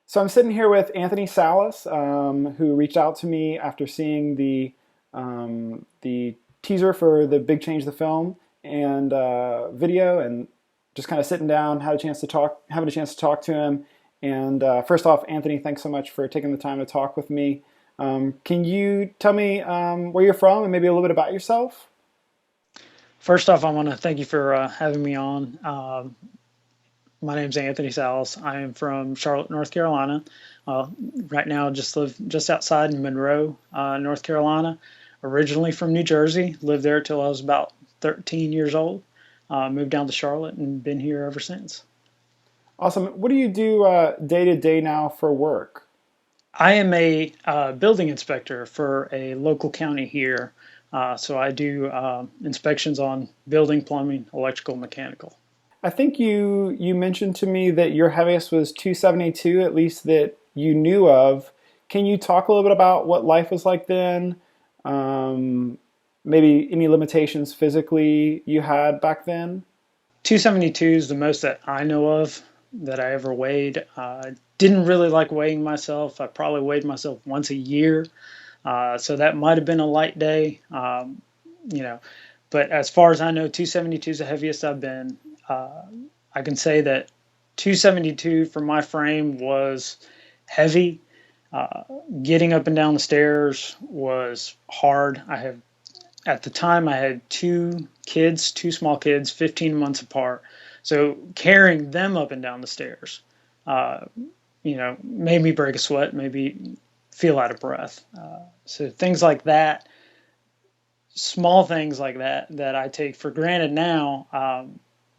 So I'm sitting here with Anthony Salas, who reached out to me after seeing the teaser for the Big Change the film and video, and just kind of sitting down, having a chance to talk to him. And first off, Anthony, thanks so much for taking the time to talk with me. Can you tell me where you're from and maybe a little bit about yourself? First off, I want to thank you for having me on. My name's Anthony Salas. I am from Charlotte, North Carolina. Right now, just live just outside in Monroe, North Carolina. Originally from New Jersey, lived there till I was about 13 years old. Moved down to Charlotte and been here ever since. Awesome. What do you do day to day now for work? I am a building inspector for a local county here. So I do inspections on building, plumbing, electrical, mechanical. I think you mentioned to me that your heaviest was 272, at least that you knew of. Can you talk a little bit about what life was like then? Um, Maybe any limitations physically you had back then? 272 is the most that I know of that I ever weighed. Didn't really like weighing myself. I probably weighed myself once a year. So that might have been a light day, you know. But as far as I know, 272 is the heaviest I've been. Uh, I can say that 272 for my frame was heavy. Uh, Getting up and down the stairs was hard. At the time, I had two kids, two small kids, 15 months apart. So carrying them up and down the stairs, uh, made me break a sweat, maybe feel out of breath. So things like that, small things like that I take for granted now,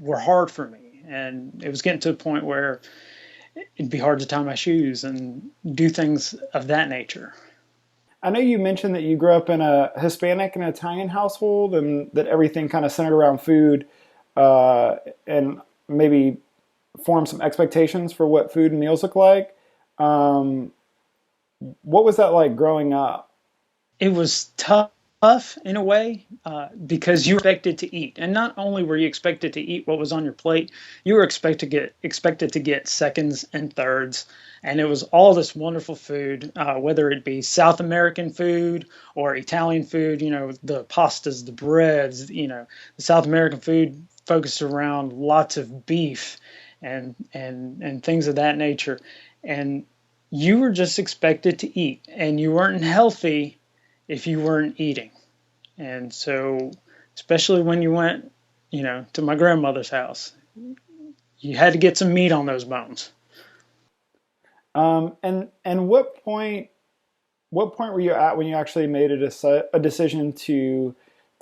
were hard for me. And it was getting to a point where it'd be hard to tie my shoes and do things of that nature. I know you mentioned that you grew up in a Hispanic and Italian household and that everything kind of centered around food, uh, and maybe formed some expectations for what food and meals look like. Um, what was that like growing up? It was tough in a way because you were expected to eat, and not only were you expected to eat what was on your plate, you were expected to get seconds and thirds, and it was all this wonderful food, whether it be South American food or Italian food. You know, the pastas, the breads. You know, the South American food focused around lots of beef and things of that nature, and you were just expected to eat, and you weren't healthy if you weren't eating. And so, especially when you went, to my grandmother's house, you had to get some meat on those bones. And what point were you at when you actually made a decision to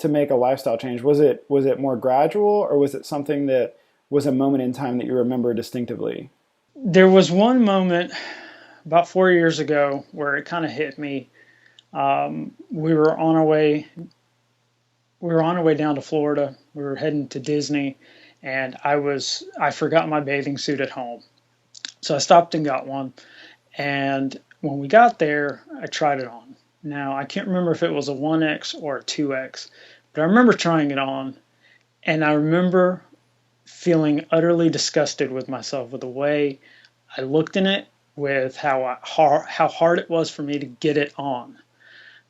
make a lifestyle change? Was it more gradual, or was it something that was a moment in time that you remember distinctively? There was one moment about 4 years ago where it kind of hit me. We were on our way. We were on our way down to Florida. We were heading to Disney, and I forgot my bathing suit at home. So I stopped and got one. And when we got there, I tried it on. Now, I can't remember if it was a 1X or a 2X, but I remember trying it on. And I remember feeling utterly disgusted with myself with the way I looked in it, with how hard it was for me to get it on.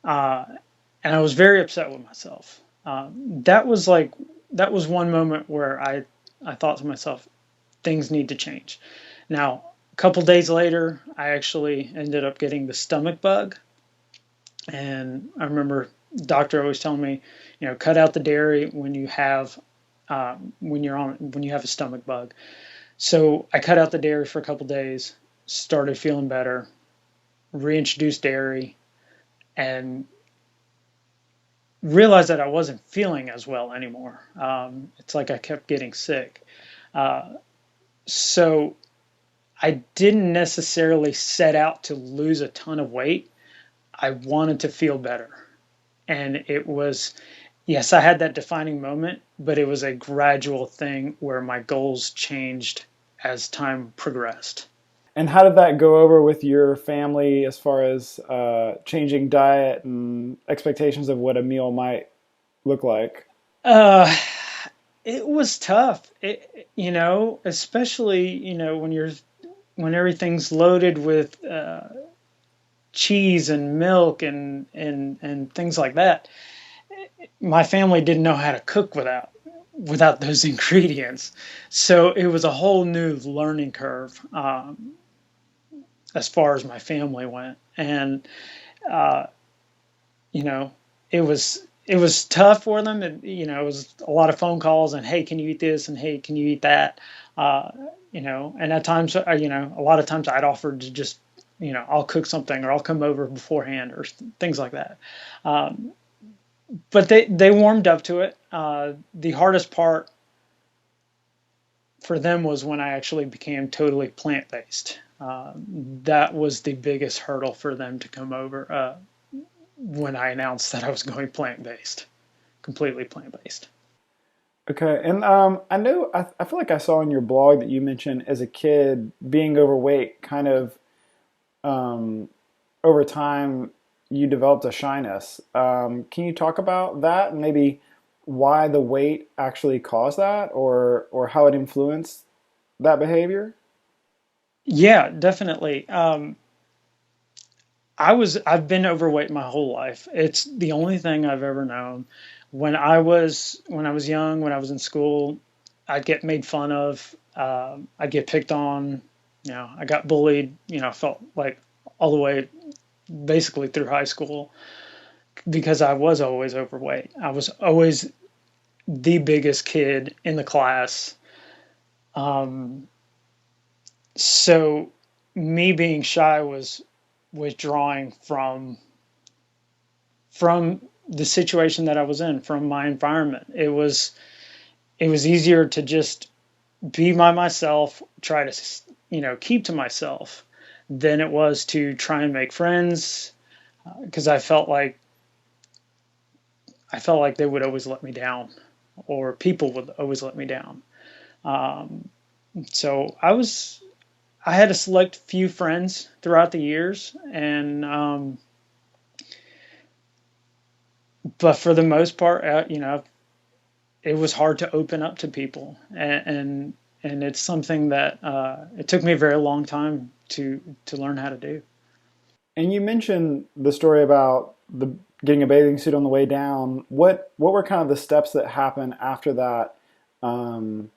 Uh, and I was very upset with myself. That was one moment where I thought to myself, things need to change. Now, a couple days later, I actually ended up getting the stomach bug, and I remember the doctor always telling me, cut out the dairy when you have a stomach bug. So I cut out the dairy for a couple days, started feeling better, reintroduced dairy, and realized that I wasn't feeling as well anymore. It's like I kept getting sick. Uh, so I didn't necessarily set out to lose a ton of weight. I wanted to feel better. And it was, yes, I had that defining moment, but it was a gradual thing where my goals changed as time progressed. And how did that go over with your family as far as changing diet and expectations of what a meal might look like? Uh, it was tough, especially, when you're when everything's loaded with cheese and milk and things like that, my family didn't know how to cook without those ingredients. So it was a whole new learning curve as far as my family went, and uh, you know, it was tough for them. And it was a lot of phone calls and, hey, can you eat this? And, hey, can you eat that? Uh, and at times, a lot of times I'd offer to just, I'll cook something or I'll come over beforehand or things like that. Um, but they warmed up to it. The hardest part for them was when I actually became totally plant based. That was the biggest hurdle for them to come over when I announced that I was going plant based, completely plant based. Okay, and I feel like I saw in your blog that you mentioned as a kid being overweight, kind of um, over time you developed a shyness. Can you talk about that and maybe why the weight actually caused that, or how it influenced that behavior? Yeah, definitely. I've been overweight my whole life. It's the only thing I've ever known. When I was young, when I was in school, I'd get made fun of. I'd get picked on. I got bullied. Felt like all the way basically through high school because I was always overweight. I was always the biggest kid in the class. Um, so me being shy was withdrawing from the situation that I was in, from my environment. It was easier to just be by myself, try to keep to myself, than it was to try and make friends, because I felt like they would always let me down, or people would always let me down. Um, so I had a select few friends throughout the years, and but for the most part, it was hard to open up to people, and it's something that it took me a very long time to learn how to do. And you mentioned the story about the getting a bathing suit on the way down. What were kind of the steps that happened after that, um,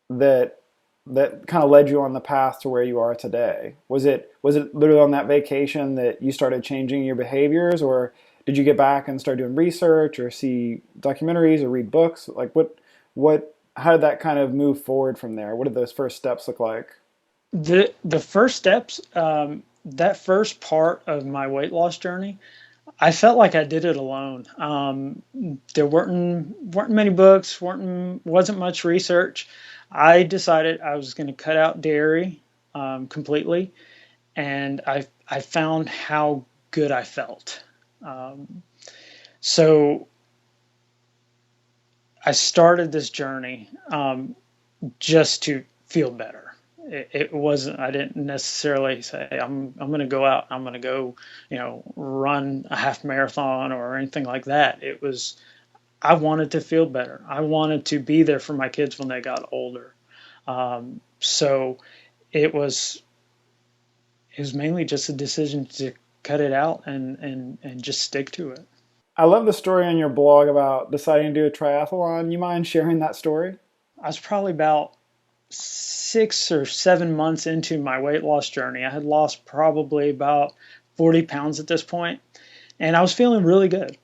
that that kind of led you on the path to where you are today? Was it literally on that vacation that you started changing your behaviors, or did you get back and start doing research or see documentaries or read books? Like what how did that kind of move forward from there? What did those first steps look like? The first steps, that first part of my weight loss journey, I felt like I did it alone. There weren't many books, wasn't much research. I decided I was going to cut out dairy completely, and I found how good I felt. Um, so I started this journey just to feel better. It wasn't. I didn't necessarily say I'm going to go out. I'm going to go, run a half marathon or anything like that. It was. I wanted to feel better. I wanted to be there for my kids when they got older. So it was. It was mainly just a decision to cut it out and just stick to it. I love the story on your blog about deciding to do a triathlon. You mind sharing that story? I was probably about 6 or 7 months into my weight loss journey. I had lost probably about 40 pounds at this point, and I was feeling really good.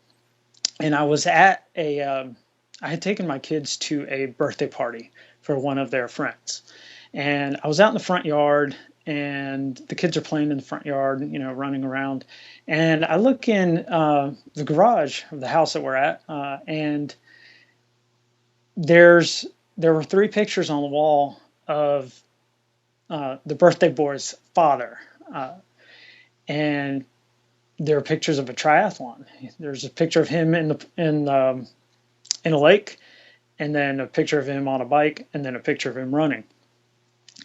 And I had taken my kids to a birthday party for one of their friends. And I was out in the front yard, and the kids are playing in the front yard, running around. And I look in the garage of the house that we're at, and there's there were three pictures on the wall of the birthday boy's father, uh, and there are pictures of a triathlon. There's a picture of him in a lake, and then a picture of him on a bike, and then a picture of him running.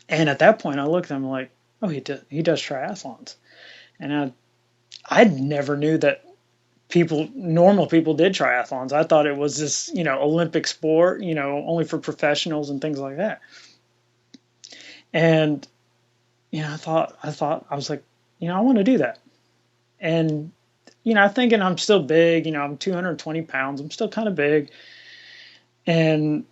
And at that point, I looked at him like, oh, he does triathlons, and I never knew that normal people did triathlons. I thought it was this Olympic sport, only for professionals and things like that. And I was like, I want to do that. And, thinking I'm still big, I'm 220 pounds. I'm still kind of big. And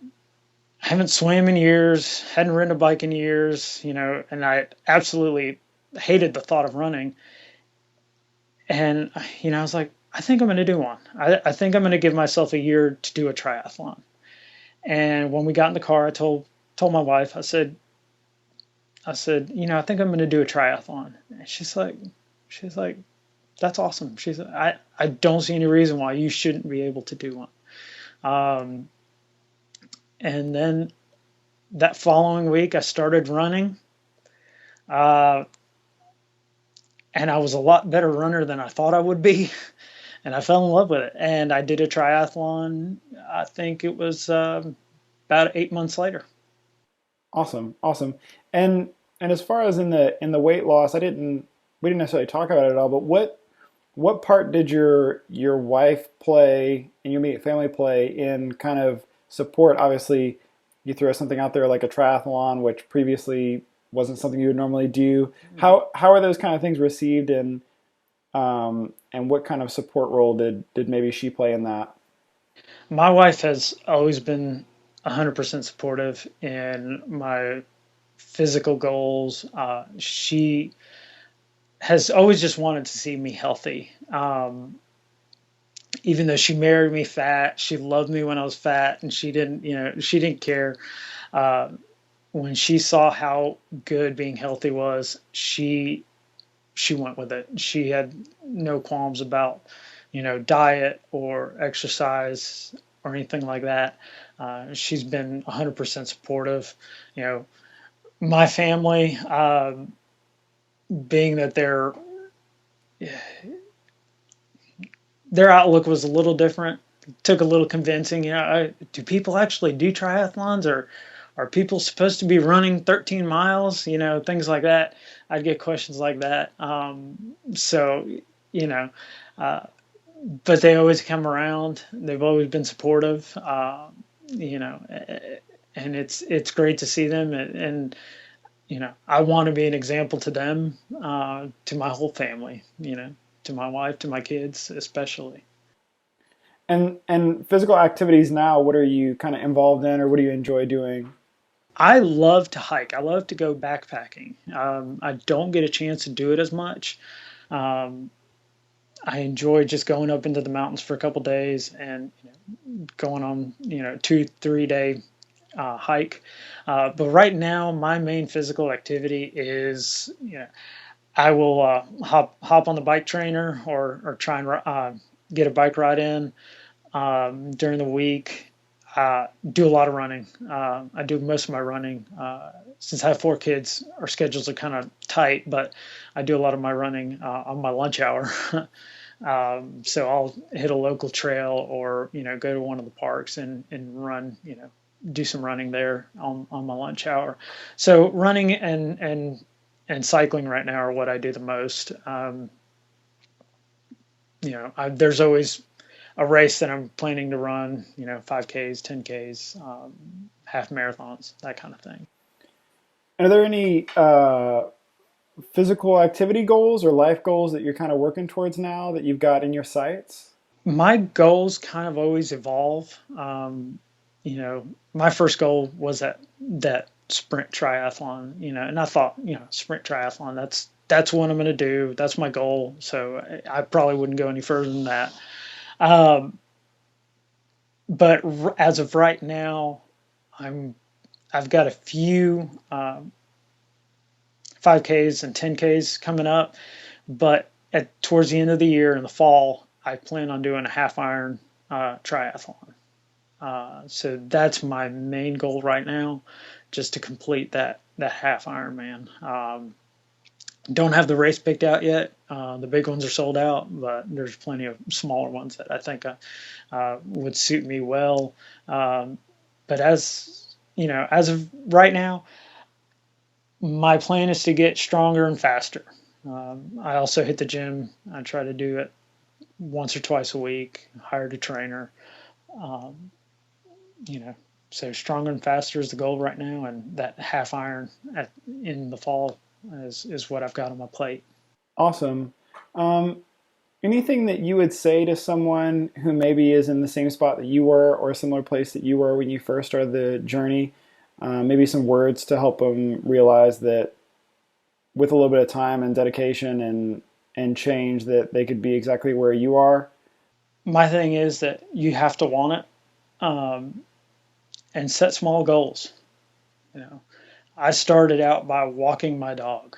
I haven't swam in years, hadn't ridden a bike in years, and I absolutely hated the thought of running. And, I was like, I think I'm going to do one. I think I'm going to give myself a year to do a triathlon. And when we got in the car, I told my wife, I said, I think I'm going to do a triathlon. And she's like, that's awesome. She's, I don't see any reason why you shouldn't be able to do one. Um, and then that following week, I started running, uh, and I was a lot better runner than I thought I would be. And I fell in love with it. And I did a triathlon. I think it was about 8 months later. Awesome, awesome. And as far as in the weight loss, we didn't necessarily talk about it at all. But what part did your wife play and your immediate family play in kind of support? Obviously, you throw something out there like a triathlon, which previously wasn't something you would normally do. How are those kind of things received, and what kind of support role did maybe she play in that? My wife has always been 100% supportive in my physical goals. She has always just wanted to see me healthy. Even though she married me fat, she loved me when I was fat, and she didn't care. Uh, when she saw how good being healthy was, she went with it. She had no qualms about, diet or exercise or anything like that. She's been 100% supportive. You know, my family, being that their outlook was a little different, took a little convincing. Do people actually do triathlons, or are people supposed to be running 13 miles? Things like that. I'd get questions like that. So, you know, uh, but they always come around. They've always been supportive. You know, and it's great to see them, and I want to be an example to them, to my whole family. To my wife, to my kids, especially. And physical activities now, what are you kind of involved in, or what do you enjoy doing? I love to hike. I love to go backpacking. I don't get a chance to do it as much. Um, I enjoy just going up into the mountains for a couple days and going on 2 3 day hike. But right now, my main physical activity is I will hop on the bike trainer, or try and get a bike ride in during the week. Do a lot of running. I do most of my running. Since I have 4 kids, our schedules are kind of tight, but I do a lot of my running on my lunch hour. So I'll hit a local trail, or go to one of the parks and run. Do some running there on my lunch hour. So running and cycling right now are what I do the most. There's always a race that I'm planning to run, 5Ks, 10Ks, half marathons, that kind of thing. And are there any physical activity goals or life goals that you're kind of working towards now that you've got in your sights? My goals kind of always evolve. My first goal was that sprint triathlon, and I thought, sprint triathlon, that's what I'm going to do. That's my goal. So I probably wouldn't go any further than that. Um, but as of right now, I'm I've got a few 5Ks and 10Ks coming up, but towards the end of the year in the fall, I plan on doing a half iron triathlon. So that's my main goal right now, just to complete that half Ironman. Don't have the race picked out yet. The big ones are sold out, but there's plenty of smaller ones that I think would suit me well. But as of right now, my plan is to get stronger and faster. I also hit the gym. I try to do it once or twice a week. Hired a trainer. Um, you know, so stronger and faster is the goal right now, and that half iron in the fall is what I've got on my plate. Awesome. Um, Anything that you would say to someone who maybe is in the same spot that you were or a similar place that you were when you first started the journey? Maybe some words to help them realize that with a little bit of time and dedication and change that they could be exactly where you are. My thing is that you have to want it, and set small goals. You know, I started out by walking my dog.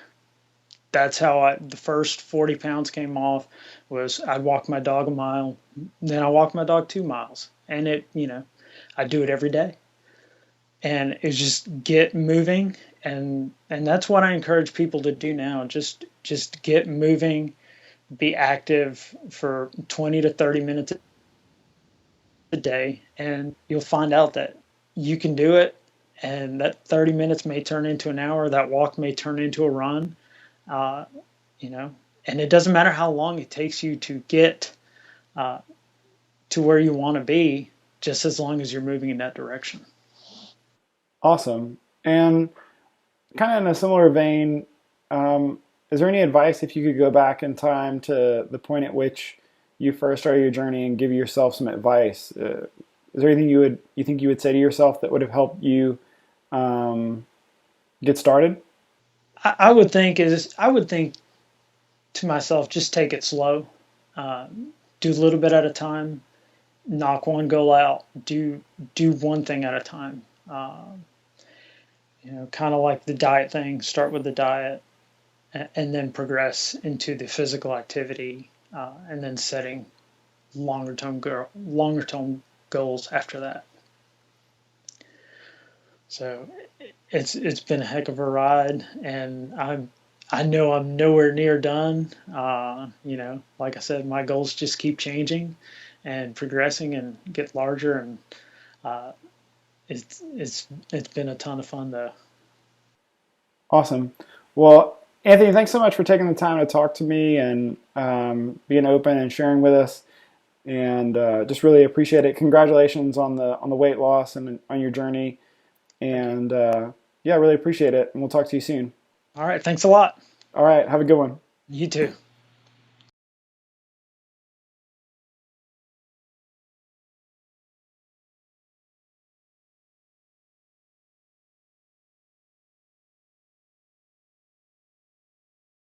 That's how the first 40 pounds came off. Was I'd walk my dog a mile, then I walk my dog 2 miles, and I do it every day, and it's just get moving, and that's what I encourage people to do now. Just get moving, be active for 20 to 30 minutes a day, and you'll find out that you can do it. And that 30 minutes may turn into an hour. That walk may turn into a run. Uh, you know, and it doesn't matter how long it takes you to get uh, to where you want to be, just as long as you're moving in that direction. Awesome. And kind of in a similar vein, is there any advice if you could go back in time to the point at which you first started your journey and give yourself some advice? Is there anything you think you would say to yourself that would have helped you um, get started? I would think to myself, just take it slow, uh, do a little bit at a time, knock one goal out, do one thing at a time. Kind of like the diet thing. Start with the diet, and then progress into the physical activity, and then setting longer term goals after that. So it's been a heck of a ride, and I know I'm nowhere near done. Like I said, my goals just keep changing and progressing and get larger, and uh, it's been a ton of fun though. Awesome. Well, Anthony, thanks so much for taking the time to talk to me and being open and sharing with us. And just really appreciate it. Congratulations on the weight loss and on your journey. Thank you. And yeah, really appreciate it. And we'll talk to you soon. All right, thanks a lot. All right, have a good one. You too.